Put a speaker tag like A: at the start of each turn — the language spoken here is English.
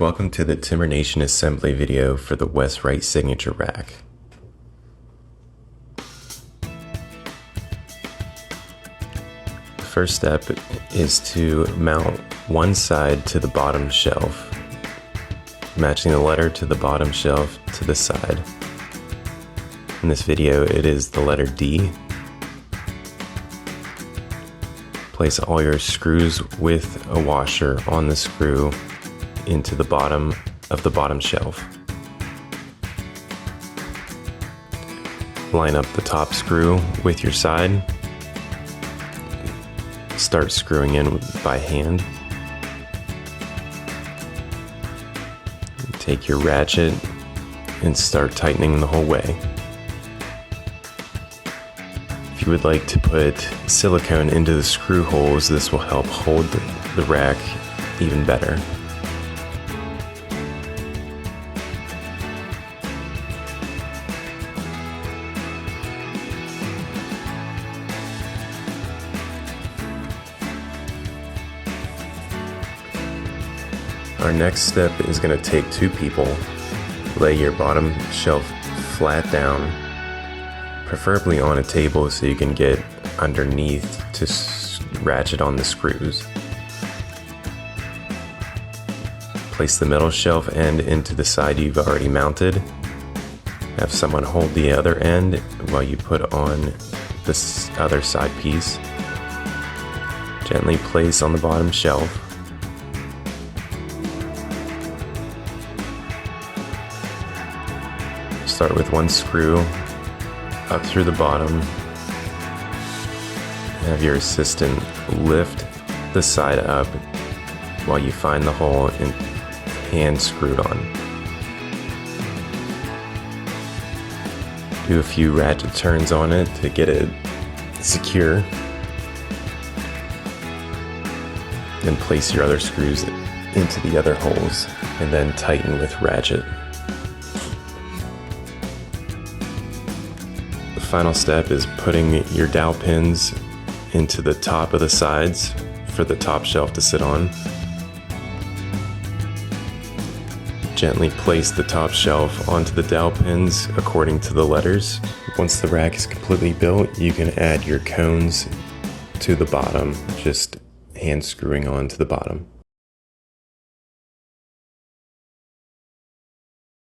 A: Welcome to the Timbernation assembly video for the Wright signature rack. The first step is to mount one side to the bottom shelf, matching the letter to the bottom shelf to the side. In this video, it is the letter D. Place all your screws with a washer on the screw into the bottom of the bottom shelf. Line up the top screw with your side. Start screwing in by hand. Take your ratchet and start tightening the whole way. If you would like to put silicone into the screw holes, this will help hold the rack even better. Our next step is going to take two people. Lay your bottom shelf flat down, preferably on a table so you can get underneath to ratchet on the screws. Place the middle shelf end into the side you've already mounted. Have someone hold the other end while you put on this other side piece. Gently place on the bottom shelf. Start with one screw up through the bottom. Have your assistant lift the side up while you find the hole and hand screw it on. Do a few ratchet turns on it to get it secure. Then place your other screws into the other holes and then tighten with ratchet. The final step is putting your dowel pins into the top of the sides for the top shelf to sit on. Gently place the top shelf onto the dowel pins according to the letters. Once the rack is completely built, you can add your cones to the bottom, just hand screwing on to the bottom.